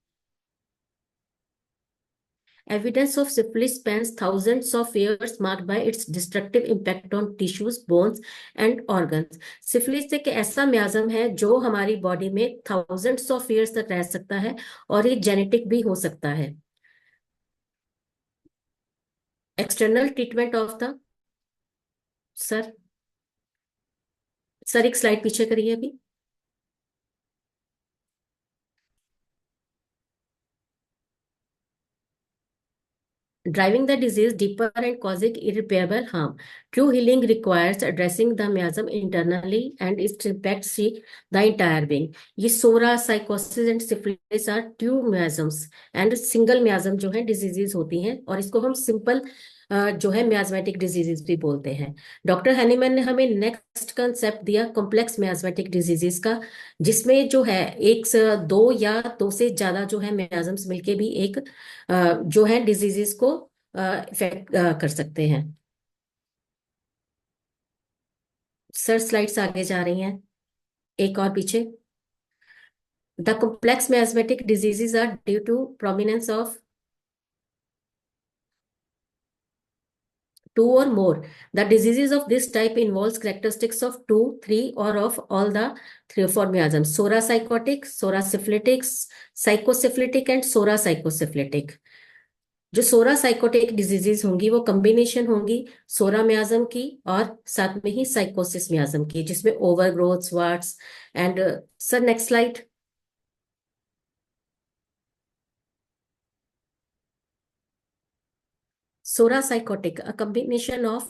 Evidence of syphilis spans thousands of years, marked by its destructive impact on tissues, bones, and organs. Syphilis एक ऐसा म्याज्म है जो हमारी body में thousands of years तक रह सकता है, और ये जेनेटिक भी हो सकता है। External treatment of the sir sir एक स्लाइड पीछे करिए अभी। driving the disease deeper and causing irreparable harm. True healing requires addressing the miasm internally and its impacts see the entire being. ये psora, sycosis and syphilis are true miasms, and single miasm जो है diseases होती हैं, और इसको हम simple जो है मियाज्मेटिक डिजीजेस भी बोलते हैं। डॉक्टर हैनीमैन ने हमें नेक्स्ट कंसेप्ट दिया कॉम्प्लेक्स मियाज्मेटिक डिजीजेस का, जिसमें जो है एक से दो या दो से ज्यादा जो है मियाजम्स मिलके भी एक जो है डिजीजेस को इफेक्ट कर सकते हैं। सर स्लाइड्स आगे जा रही हैं, एक और पीछे। The complex miasmatic diseases are due to prominence of two or more. The diseases of this type involves characteristics of two, three, or of all the three or four miasms: sora psychotic, sora syphilitic, psychosyphilitic and sora psychosyphilitic. जो सोरा psychotic diseases होंगी वो combination होंगी सोरा मियाज्म की और साथ में ही साइकोसिस मियाज्म की, जिसमें overgrowth, Swarts and sir next slide. Sora psychotic, a combination of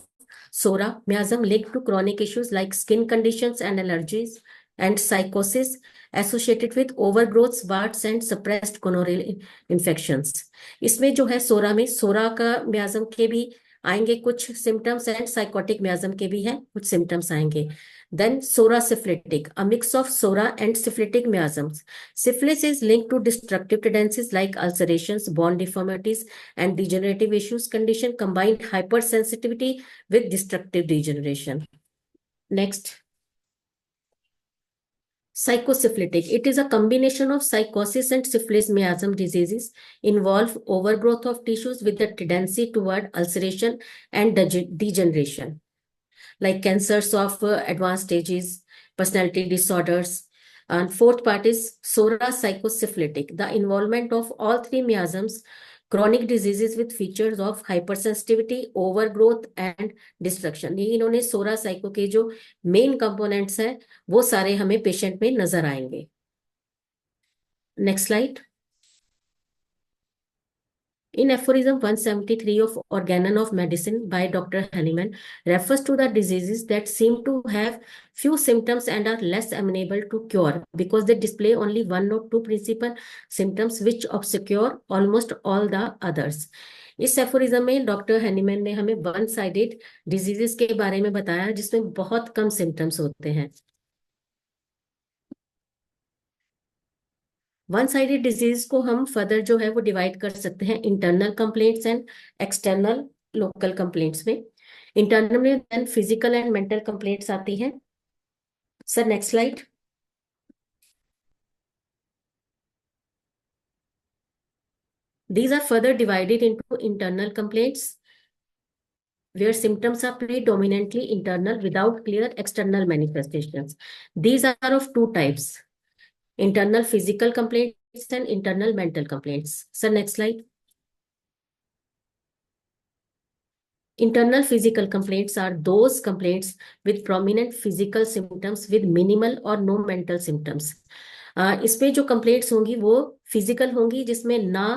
Sora miasm linked to chronic issues like skin conditions and allergies, and psychosis associated with overgrowth, warts and suppressed gonorrheal infections. इसमें जो है सोरा में सोरा का मियाज्म के भी आएंगे कुछ symptoms and psychotic मियाज्म के भी हैं कुछ सिम्टम्स आएंगे। Then sora syphilitic, a mix of sora and syphilitic miasms. Syphilis is linked to destructive tendencies like ulcerations, bone deformities, and degenerative issues. Condition combined hypersensitivity with destructive degeneration. Next. Psychosyphilitic. It is a combination of psychosis and syphilis miasm diseases involve overgrowth of tissues with a tendency toward ulceration and degeneration, like cancers of advanced stages, personality disorders. And fourth part is sora psychosyphilitic, the involvement of all three miasms, chronic diseases with features of hypersensitivity, overgrowth and destruction. ये इन्होंने सोरा psycho के जो main components हैं वो सारे हमें patient में नजर आएंगे। Next slide. In aphorism 173 of Organon of Medicine by Dr. Hahnemann refers to the diseases that seem to have few symptoms and are less amenable to cure because they display only one or two principal symptoms which obscure almost all the others. इस aphorism में doctor Hahnemann ने हमें one sided diseases के बारे में बताया जिसमें बहुत कम सिम्टम्स होते हैं। वन साइडेड डिजीज को हम फर्दर जो है वो डिवाइड कर सकते हैं internal complaints and external local complaints में। इंटरनल में then physical and mental complaints आती हैं। Sir next slide. These are further divided into internal complaints where symptoms are predominantly internal without clear external manifestations. These are of two types: internal physical complaints and internal mental complaints. Sir, next slide. Internal physical complaints are those complaints with prominent physical symptoms with minimal or no mental symptoms. इसमें जो complaints होंगी वो physical होंगी जिसमें ना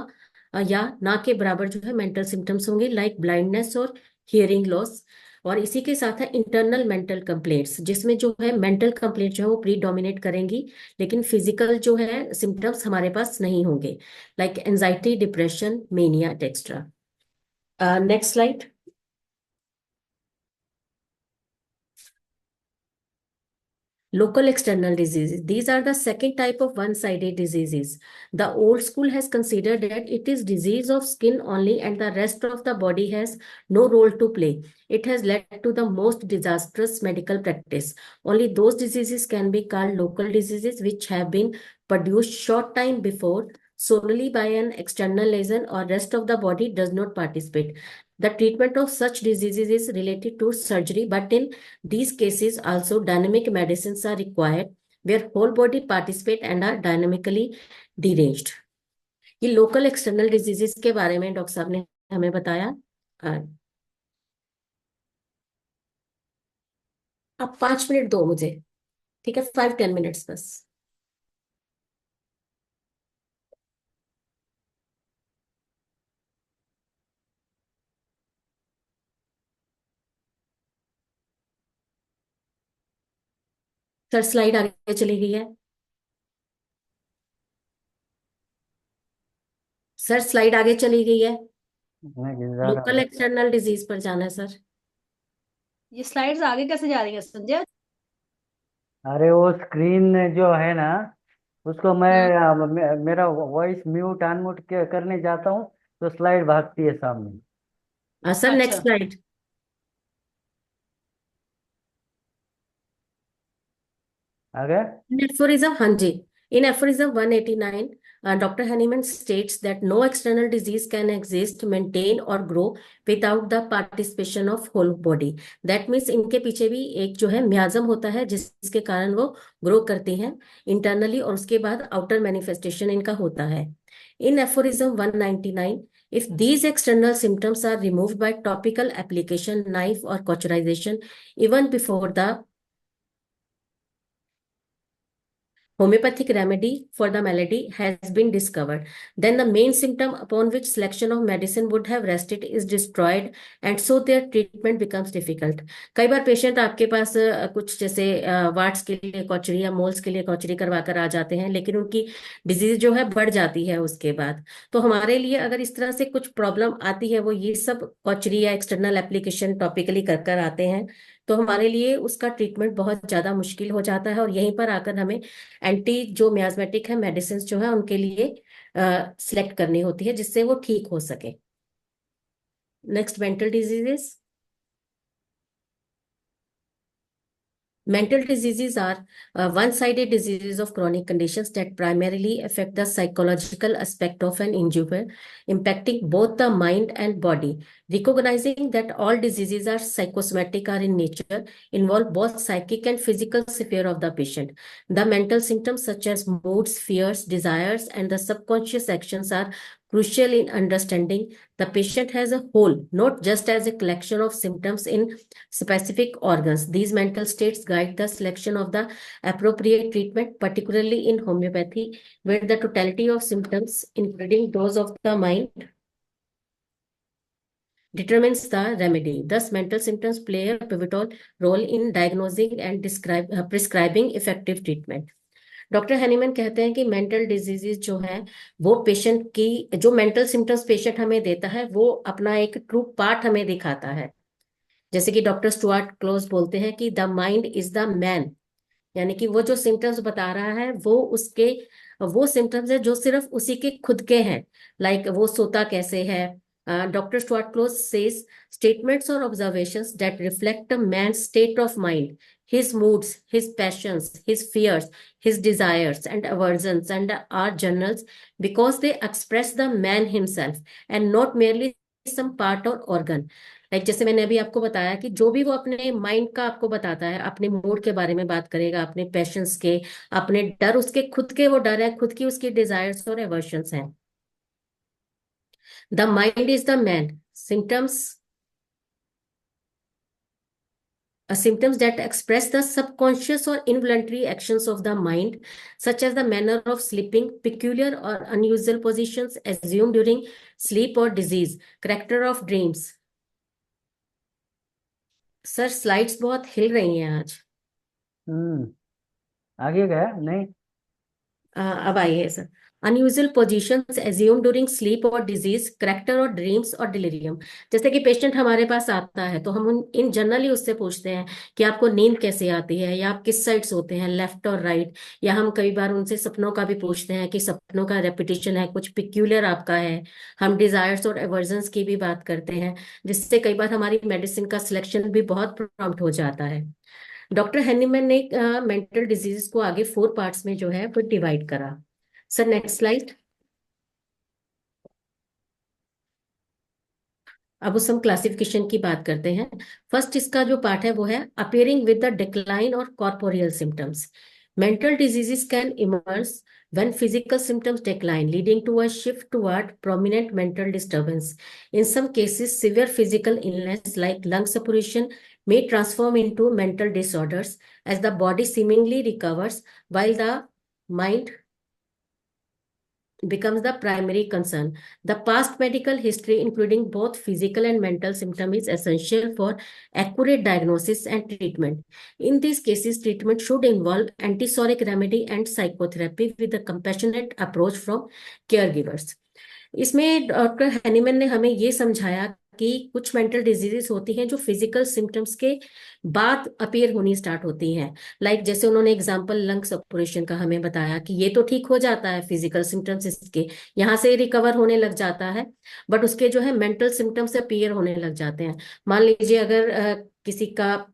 या ना के बराबर जो है मेंटल सिम्टम्स होंगे लाइक ब्लाइंडनेस और हियरिंग लॉस। और इसी के साथ है इंटरनल मेंटल कंप्लेंट्स जिसमें जो है मेंटल कंप्लेंट जो है वो प्रीडोमिनेट करेंगी लेकिन फिजिकल जो है सिम्टम्स हमारे पास नहीं होंगे like anxiety, depression, mania etcetera. Next slide. Local external diseases. These are the second type of one-sided diseases. The old school has considered that it is disease of skin only and the rest of the body has no role to play. It has led to the most disastrous medical practice. Only those diseases can be called local diseases which have been produced short time before solely by an external lesion or rest of the body does not participate. The treatment of such diseases is related to surgery, but in these cases also dynamic medicines are required where whole body participate and are dynamically deranged. ये local external diseases के बारे में doctor साहब ने हमें बताया। आप 5 minute दो मुझे, ठीक है, 5-10 मिनट्स बस। सर स्लाइड आगे चली गई है। सर स्लाइड आगे चली गई है। मैं खिंच जा रहा लोकल हूँ। एक्सटर्नल डिजीज पर जाना है सर। ये स्लाइड्स आगे कैसे जा रही है संजय? अरे वो स्क्रीन जो है ना, उसको मैं हम्म। मेरा वॉइस म्यूट अनम्यूट करने जाता हूँ तो स्लाइड भागती है सामने। सर नेक्स्ट अच्छा। स्लाइड। आ गया। In aphorism, हाँ जी. In aphorism 189, Dr. Hahnemann states that no external disease can exist, maintain or grow without the participation of whole body. That means इनके पीछे भी एक जो है म्याज्म होता है जिसके कारण वो ग्रो करती हैं इंटरनली, और उसके बाद आउटर मैनिफेस्टेशन इनका होता है. In aphorism 199, if these external symptoms are removed by topical application, knife or cauterization, even before the homeopathic remedy for the malady has been discovered, then the main symptom upon which selection of medicine would have rested is destroyed, and so their treatment becomes difficult. कई बार patient आपके पास कुछ जैसे wards के लिए कॉचरी या moles के लिए कॉचरी करवा कर आ जाते हैं, लेकिन उनकी डिजीज जो है बढ़ जाती है उसके बाद. तो हमारे लिए अगर इस तरह से कुछ प्रॉब्लम आती है, वो ये सब कॉचरी या एक्सटर्नल एप्लीकेशन टॉपिकली कर कर आते हैं, तो हमारे लिए उसका ट्रीटमेंट बहुत ज्यादा मुश्किल हो जाता है, और यहीं पर आकर हमें एंटी जो मियाजमेटिक है मेडिसिन जो है उनके लिए सिलेक्ट करनी होती है जिससे वो ठीक हो सके. Next, mental diseases. Mental diseases are one-sided diseases of chronic conditions that primarily affect the psychological aspect of an individual, impacting both the mind and body. Recognizing that all diseases are psychosomatic are in nature, involve both psychic and physical sphere of the patient. The mental symptoms such as moods, fears, desires, and the subconscious actions are crucial in understanding the patient as a whole, not just as a collection of symptoms in specific organs. These mental states guide the selection of the appropriate treatment, particularly in homeopathy, where the totality of symptoms, including those of the mind, determines the remedy. Thus, mental symptoms play a pivotal role in diagnosing and prescribing effective treatment. Doctor Hahnemann कहते हैं कि mental diseases जो है वो patient की जो mental symptoms patient हमें देता है वो अपना एक ट्रू पार्ट हमें दिखाता है. जैसे कि डॉक्टर स्टुअर्ट क्लोज बोलते हैं कि the mind is the man, यानी कि वो जो सिम्टम्स बता रहा है वो सिम्टम्स है जो सिर्फ उसी के खुद के हैं. लाइक वो सोता कैसे है. Doctor Stuart Close says statements और observations that reflect a man state of mind, his moods, his passions, his fears, his desires and aversions, and are journals because they express the man himself and not merely some part or organ. Like जैसे मैंने अभी आपको बताया कि जो भी वो अपने माइंड का आपको बताता है, अपने मूड के बारे में बात करेगा, अपने पैशंस के, अपने डर, उसके खुद के वो डर है, खुद की उसकी डिजायर्स और एवर्शंस हैं. The mind is the man. Symptoms symptoms that express the subconscious or involuntary actions of the mind, such as the manner of sleeping, peculiar or unusual positions assumed during sleep or disease, character of dreams. Sir slides बहुत हिल रही हैं आज. हम्म। आगे गया नहीं। अब आइए sir. Unusual positions assume during sleep और डिजीज, करेक्टर और ड्रीम्स और डिलीरियम. जैसे कि पेशेंट हमारे पास आता है तो हम इन जनरली उससे पूछते हैं कि आपको नींद कैसे आती है, या आप किस साइड सोते हैं, लेफ्ट और राइट. या हम कई बार उनसे सपनों का भी पूछते हैं कि सपनों का रेपिटेशन है, कुछ पिक्यूलियर आपका है. हम डिजायर्स और एवर्जन्स की भी बात करते हैं, जिससे कई बार हमारी मेडिसिन का सिलेक्शन भी बहुत प्रॉम्प्ट हो जाता है. डॉक्टर हैनीमैन ने मेंटल डिजीज को आगे 4 पार्ट्स में जो है वो डिवाइड करा. Sir next slide. अब उस हम क्लासिफिकेशन की बात करते हैं. फर्स्ट इसका जो पार्ट है वो है अपियरिंग विद द डिक्लाइन और corporeal symptoms. Mental diseases can emerge when physical symptoms decline, leading to a shift toward prominent mental disturbance. In some cases, severe physical illness like lung suppuration may transform into mental disorders as the body seemingly recovers while the mind becomes the primary concern. The past medical history, including both physical and mental symptoms, is essential for accurate diagnosis and treatment. In these cases, treatment should involve antipsychotic remedy and psychotherapy with a compassionate approach from caregivers. इसमें doctor Hahnemann ने हमें ये समझाया कि कुछ mental diseases होती हैं जो फिजिकल सिम्टम्स के बाद अपीयर होनी स्टार्ट होती हैं। लाइक जैसे उन्होंने एग्जांपल लंग्स ऑपरेशन का हमें बताया कि ये तो ठीक हो जाता है, फिजिकल सिम्टम्स इसके यहाँ से रिकवर होने लग जाता है, बट उसके जो है मेंटल सिम्टम्स अपीयर होने लग जाते हैं। मान लीजिए अगर किसी का,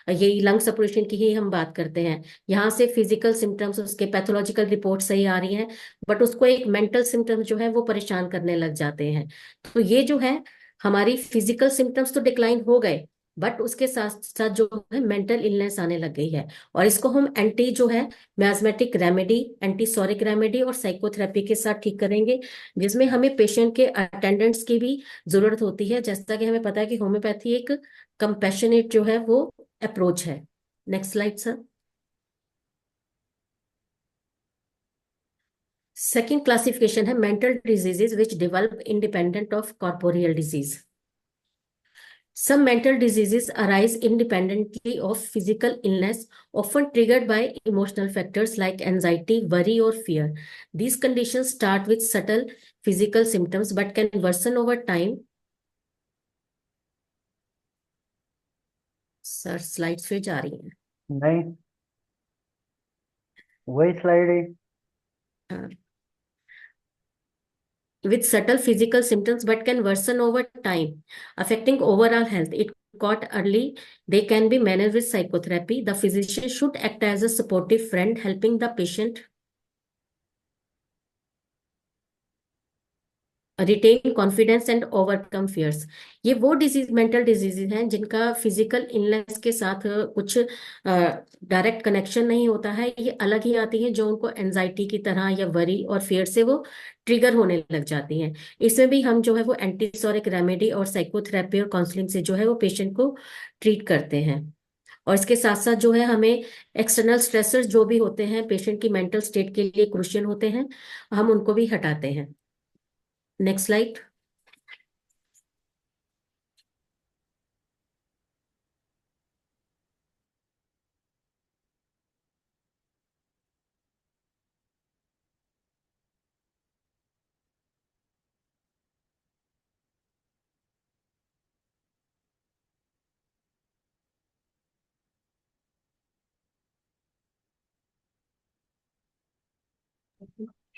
यही लंग्स ऑपरेशन की ही हम बात करते हैं, यहाँ से फिजिकल सिम्टम्स उसके पैथोलॉजिकल रिपोर्ट सही आ रही है, बट उसको एक मेंटल सिम्टम्स जो है वो परेशान करने लग जाते हैं। तो ये जो है हमारी फिजिकल सिम्टम्स तो डिक्लाइन हो गए, बट उसके साथ साथ जो है मेंटल इलनेस आने लग गई है, और इसको हम एंटी जो है मियास्मेटिक रेमेडी, एंटीसोरिक रेमेडी और साइकोथेरेपी के साथ ठीक करेंगे, जिसमें हमें पेशेंट के अटेंडेंट्स की भी जरूरत होती है। जैसा कि हमें पता है कि होम्योपैथी एक कंपैशनेट जो है वो अप्रोच है। Next slide sir. Second classification है mental diseases which develop independent of corporeal disease. Some mental diseases arise independently of physical illness, often triggered by emotional factors like anxiety, worry, or fear. These conditions start with subtle physical symptoms but can worsen over time. Sir slides फिर जा रही हैं? नहीं, वही slide है। हाँ। With subtle physical symptoms but can worsen over time, affecting overall health. It caught early, they can be managed with psychotherapy. The physician should act as a supportive friend, helping the patient retain confidence and overcome fears. ये वो disease, mental diseases हैं जिनका physical illness के साथ कुछ direct connection नहीं होता है, ये अलग ही आती हैं, जो उनको एंजाइटी की तरह या वरी और फियर से वो ट्रिगर होने लग जाती हैं। इसमें भी हम जो है वो एंटीसोरिक रेमेडी और साइकोथेरेपी और काउंसलिंग से जो है वो पेशेंट को ट्रीट करते हैं। और इसके साथ साथ जो है हमें एक्सटर्नल स्ट्रेसर्स जो भी होते हैं पेशेंट की मेंटल स्टेट के लिए क्रुशियल होते हैं, हम उनको भी हटाते हैं। Next slide.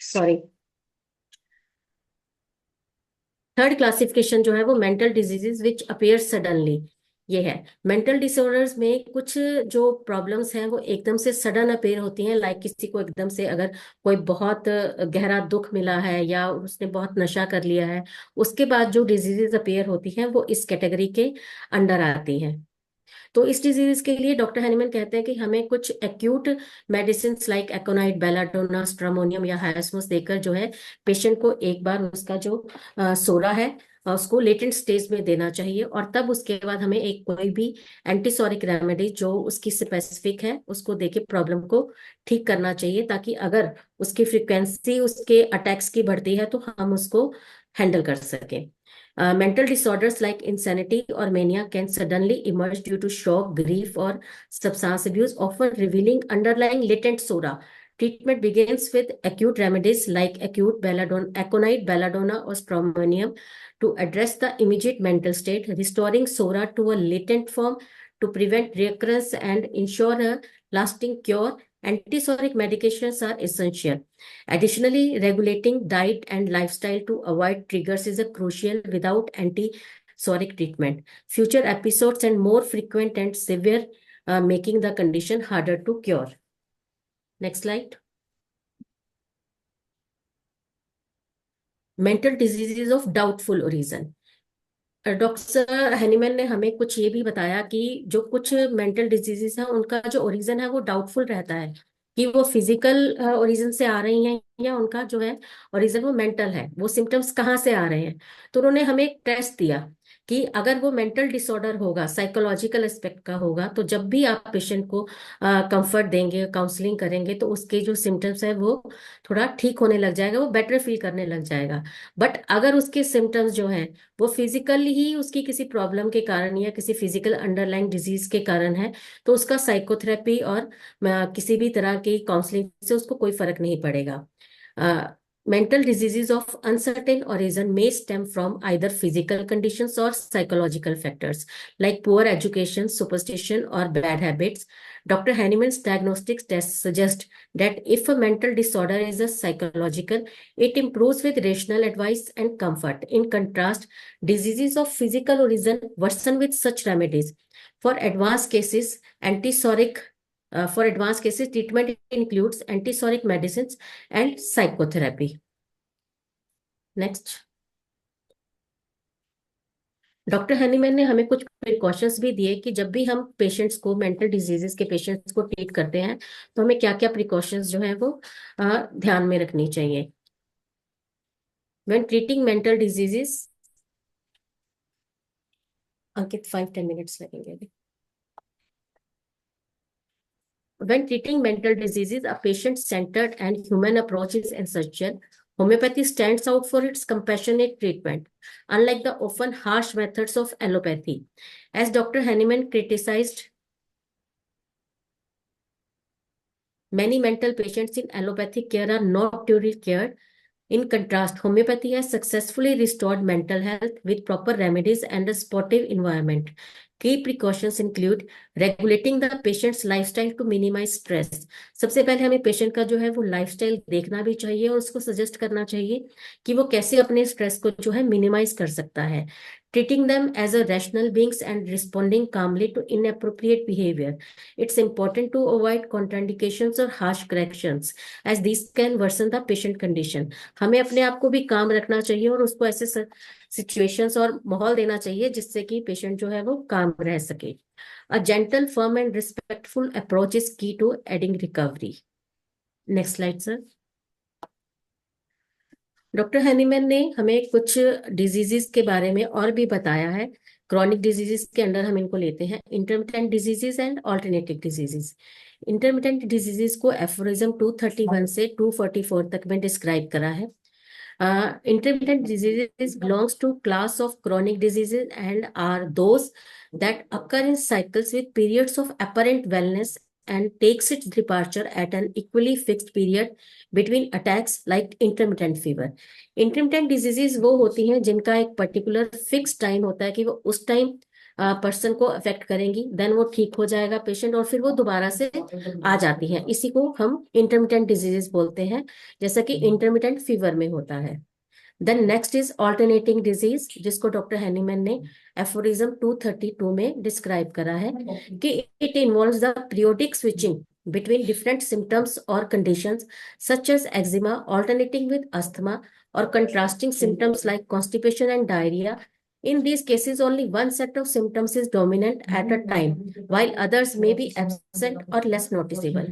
Sorry. Third classification जो है वो मेंटल डिजीजेस विच अपेयर सडनली, ये है। मेंटल डिसऑर्डर्स में कुछ जो प्रॉब्लम्स हैं वो एकदम से सडन अपेयर होती हैं, लाइक किसी को एकदम से अगर कोई बहुत गहरा दुख मिला है या उसने बहुत नशा कर लिया है, उसके बाद जो डिजीजेस अपेयर होती हैं वो इस कैटेगरी के अंडर आती हैं। तो इस डिजीज के लिए डॉक्टर हैनीमैन कहते हैं कि हमें कुछ acute medicine like aconite, belladonna, stramonium या हायस्मोस देकर जो है पेशेंट को एक बार उसका जो सोरा है उसको लेटेंट स्टेज में देना चाहिए, और तब उसके बाद हमें एक कोई भी एंटीसोरिक रेमेडी जो उसकी स्पेसिफिक है उसको देके प्रॉब्लम को ठीक करना चाहिए, ताकि अगर उसकी फ्रिक्वेंसी उसके अटैक्स की बढ़ती है तो हम उसको हैंडल कर सकें। Mental disorders like insanity or mania can suddenly emerge due to shock, grief, or substance abuse, often revealing underlying latent SORA. Treatment begins with acute remedies like acute belladonna, aconite, belladonna, or stramonium to address the immediate mental state, restoring SORA to a latent form to prevent recurrence and ensure a lasting cure. Antisoric medications are essential. Additionally, regulating diet and lifestyle to avoid triggers is a crucial. Without antisoric treatment, future episodes and more frequent and severe, making the condition harder to cure. Next slide. Mental diseases of doubtful origin. Doctor Hahnemann ने हमें कुछ ये भी बताया कि जो कुछ mental diseases हैं उनका जो ओरिजिन है वो डाउटफुल रहता है, कि वो फिजिकल ओरिजिन से आ रही हैं या उनका जो है ओरिजिन वो मेंटल है, वो सिम्टम्स कहाँ से आ रहे हैं। तो उन्होंने हमें एक टेस्ट दिया कि अगर वो मेंटल डिसऑर्डर होगा, साइकोलॉजिकल एस्पेक्ट का होगा, तो जब भी आप पेशेंट को कंफर्ट देंगे, काउंसलिंग करेंगे, तो उसके जो सिम्टम्स है वो थोड़ा ठीक होने लग जाएगा, वो बेटर फील करने लग जाएगा। बट अगर उसके सिम्टम्स जो हैं वो फिजिकली ही उसकी किसी प्रॉब्लम के कारण या किसी फिजिकल अंडरलाइन डिजीज के कारण है, तो उसका साइकोथेरेपी और किसी भी तरह की काउंसलिंग से उसको कोई फर्क नहीं पड़ेगा। Mental diseases of uncertain origin may stem from either physical conditions or psychological factors like poor education, superstition, or bad habits. Dr. Hahnemann's diagnostic tests suggest that if a mental disorder is a psychological, it improves with rational advice and comfort. In contrast, diseases of physical origin worsen with such remedies. For advanced cases, treatment includes antipsychotic medicines and psychotherapy. Next, doctor Hahnemann ने हमें कुछ precautions भी दिए कि जब भी हम patients को, मेंटल डिजीजेस के पेशेंट्स को ट्रीट करते हैं, तो हमें क्या क्या प्रिकॉशंस जो है वो ध्यान में रखनी चाहिए। When treating mental diseases, Ankit 5-10 minutes लगेंगे अभी। When treating mental diseases, a patient-centered and human approach is essential. Homeopathy stands out for its compassionate treatment, unlike the often harsh methods of allopathy. As Dr. Hahnemann criticized, many mental patients in allopathic care are not duly cared. In contrast, homeopathy has successfully restored mental health with proper remedies and a supportive environment. Key precautions include regulating the patient's lifestyle to minimize stress. सबसे पहले हमें patient का जो है वो lifestyle देखना भी चाहिए और उसको सजेस्ट करना चाहिए कि वो कैसे अपने स्ट्रेस को जो है मिनिमाइज कर सकता है। Treating them as a rational beings and responding calmly to inappropriate behavior. It's important to avoid contraindications or harsh corrections as these can worsen the patient condition. हमें अपने आप को भी काम रखना चाहिए और उसको ऐसे सिचुएशंस और माहौल देना चाहिए जिससे कि पेशेंट जो है वो काम रह सके। A gentle, firm and respectful approach is key to aiding recovery. Next slide sir. Doctor Hahnemann ने हमें कुछ डिजीजेस के बारे में और भी बताया है। क्रॉनिक डिजीजेस के अंदर हम इनको लेते हैं intermittent diseases and alternative diseases. Intermittent diseases को एफोरिज्म 231 से 244 तक में डिस्क्राइब करा है। Intermittent diseases belongs to class of chronic diseases and are those that occur in cycles with periods of apparent wellness and takes its departure at an equally fixed period between attacks like intermittent fever. Intermittent diseases वो होती हैं जिनका एक particular fix time होता है कि वो उस टाइम पर्सन को अफेक्ट करेंगी, देन वो ठीक हो जाएगा पेशेंट और फिर वो दोबारा से आ जाती हैं। इसी को हम इंटरमिटेंट डिजीजेस बोलते हैं, जैसा कि इंटरमिटेंट फीवर में होता है। Then next is alternating disease, जिसको डॉक्टर हैनीमैन ने एफोरिज्म 232 में डिस्क्राइब करा है कि it involves the periodic switching between different symptoms or conditions such as eczema alternating with asthma or contrasting symptoms like constipation and diarrhea. In these cases, only one set of symptoms is dominant at a time, while others may be absent or less noticeable.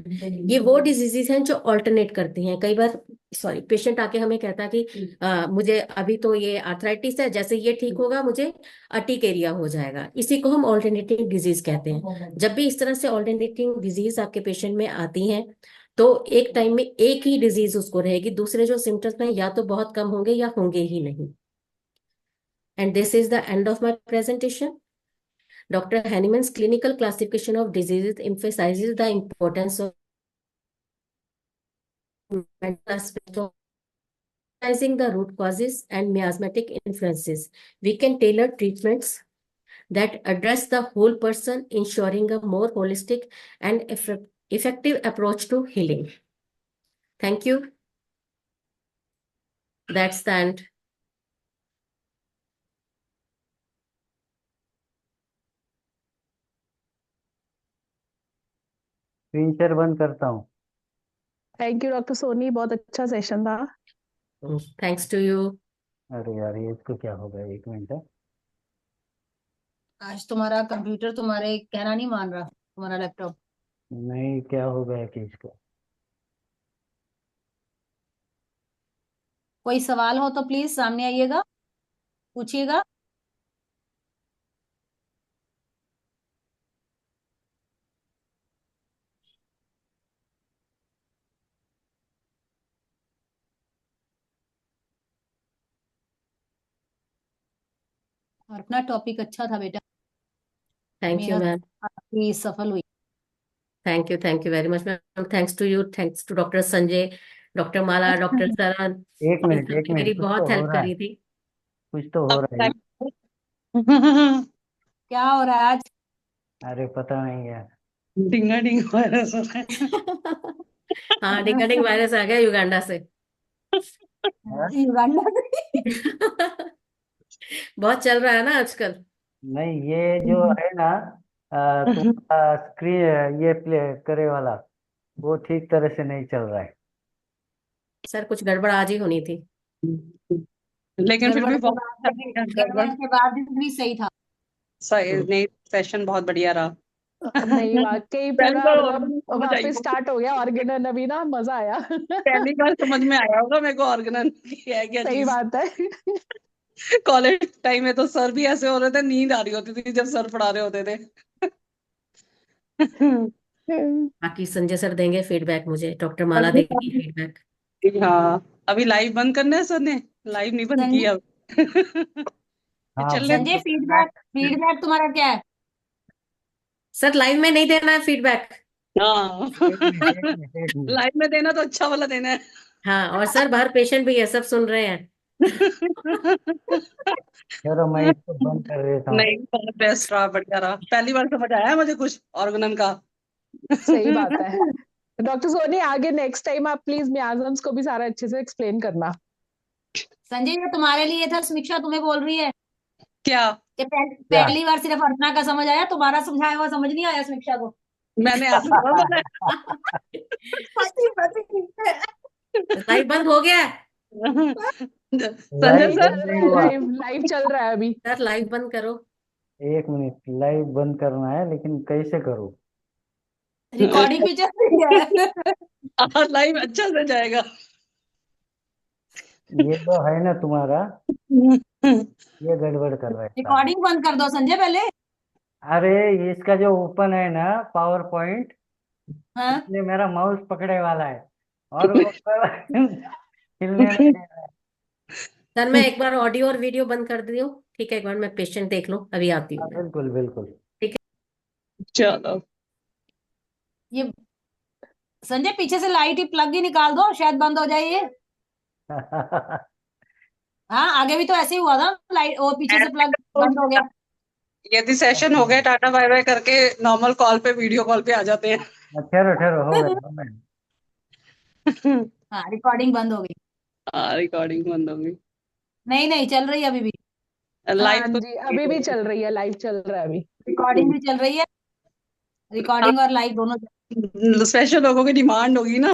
ये वो diseases हैं जो alternate करती हैं। कई बार patient आके हमें कहता है कि मुझे अभी तो ये आर्थराइटिस है, जैसे ये ठीक होगा मुझे अर्टिकेरिया हो जाएगा। इसी को हम ऑल्टरनेटिंग डिजीज कहते हैं। जब भी इस तरह से ऑल्टरनेटिंग डिजीज आपके पेशेंट में आती हैं, तो एक टाइम में एक ही डिजीज उसको रहेगी, दूसरे जो सिम्टम्स हैं या तो बहुत कम होंगे या होंगे ही नहीं। And this is the end of my presentation. Dr. Hahnemann's clinical classification of diseases emphasizes the importance of mental aspect of recognizing the root causes and miasmatic influences. We can tailor treatments that address the whole person, ensuring a more holistic and effective approach to healing. Thank you. That's the end. Screen share बंद करता हूँ। Thank you doctor Soni, बहुत अच्छा session था। Thanks to you. अरे यार ये इसको क्या हो गया, एक मिनट है। आज तुम्हारा कंप्यूटर तुम्हारे कहना नहीं मान रहा, तुम्हारा लैपटॉप। नहीं, क्या हो गया कि इसको। कोई सवाल हो तो प्लीज सामने आइएगा, पूछिएगा। और अपना टॉपिक अच्छा था बेटा, थैंक यू मेहनत मैम। आपकी सफल हुई। Thank you very much ma'am. Thanks to you, thanks to doctor Sanjay, doctor Mala, doctor Saran. एक इन मिनट सब एक ने मेरी मिनट, कुछ तो बहुत हो हेल्प रहा है, करी थी। कुछ तो हो अब रहा है। क्या हो रहा है आज? अरे पता नहीं है। डिंगा डिंग वायरस हो रहा है। हाँ, डिंगडिंग वायरस आ गया युगांडा से। हाँ? युगांडा बहुत चल रहा है ना आजकल। नहीं, ये जो है ना तुम्हारा स्क्रीन ये प्ले करे वाला, वो ठीक तरह से नहीं चल रहा है। सर कुछ गड़बड़ आज ही होनी थी। लेकिन फिर भी गड़बड़ के बहुत बाद अच्छा किया, गड़बड़ के बाद भी सही था। सही नहीं, सेशन बहुत बढ़िया रहा। नहीं, वाकई पहली पूरा बार मतलब ऑर्गेनाइज समझ आई वापस होगी। स्टार्ट हो गया ऑर्गेनन, अभी ना मजा आया। पहली बार समझ में आया होगा मेरे को ऑर्गेनाइज की है क्या सही चीज। बात है। कॉलेज टाइम में तो सर भी ऐसे हो रहे थे, नींद आ रही होती थी जब सर पढ़ा रहे होते थे। बाकी संजय सर देंगे फीडबैक, मुझे डॉक्टर माला देगी अभी फीडबैक। हाँ, अभी लाइव बंद करना है सर ने, लाइव नहीं बंद संजय किया। हाँ, चलने संजय बंद करना है। फीडबैक तुम्हारा क्या है? सर लाइव में नहीं देना है फीडबैक। हाँ। एक मिनट एक मिनट एक मिनट। लाइव में देना तो अच्छा वाला देना है। हाँ, और सर बाहर पेशेंट भी है, सब सुन रहे हैं। चलो मैं इसको बंद कर देता हूँ। नहीं, बहुत बेस्ट रहा, बढ़िया रहा, पहली बार समझ आया मुझे कुछ ऑर्गेनन का। सही बात है। डॉक्टर सोनी, आगे नेक्स्ट टाइम आप प्लीज मियाजम्स को भी सारा अच्छे से एक्सप्लेन करना। संजय ये तुम्हारे लिए था, समीक्षा तुम्हें बोल रही है क्या? कि क्या? पहली बार सिर्फ अर्चना का समझ आया, तुम्हारा समझाया हुआ समझ नहीं आया समीक्षा को। मैंने ऐसे थोड़ा बोला लाइव बंद हो गया है। है। संजय लाइव सर, बंद नहीं हुआ। लाइव लाइव चल रहा है अभी। सर लाइव बंद करो। एक मिनट, लाइव बंद करना है लेकिन कैसे करूँ? रिकॉर्डिंग भी चल रही है। लाइव अच्छा से जाएगा। ये जो है ना तुम्हारा, ये गड़बड़ कर रहा है सारा। रिकॉर्डिंग बंद कर दो संजय पहले। अरे इसका जो ओपन है ना पावर पॉइंट, हाँ इसलिए मेरा माउस पकड़े वाला है और वो हिलने नहीं दे रहा है। सर मैं एक बार ऑडियो और वीडियो बंद कर दी हूँ, ठीक है? एक बार मैं पेशेंट देख लूँ, अभी आती हूँ हाँ, मैं। बिल्कुल बिल्कुल। चलो, ये संजय पीछे से लाइट ही प्लग ही निकाल दो, शायद बंद हो जाए ये। हाँ आगे भी तो ऐसे ही हुआ था, लाइट वो पीछे से प्लग बंद हो गया। यदि सेशन हो गए टाटा बाय बाय करके नॉर्मल कॉल पे, वीडियो कॉल पे आ जाते हैं। ठहरो ठहरो, हो गया हो गया। हाँ रिकॉर्डिंग बंद हो गई। हाँ, रिकॉर्डिंग बंद होगी। नहीं नहीं चल रही है अभी भी, लाइव हाँ तो जी, अभी भी चल रही है, लाइव चल रहा है अभी। रिकॉर्डिंग भी चल रही है, रिकॉर्डिंग और लाइव दोनों। स्पेशल लोगों की डिमांड होगी ना।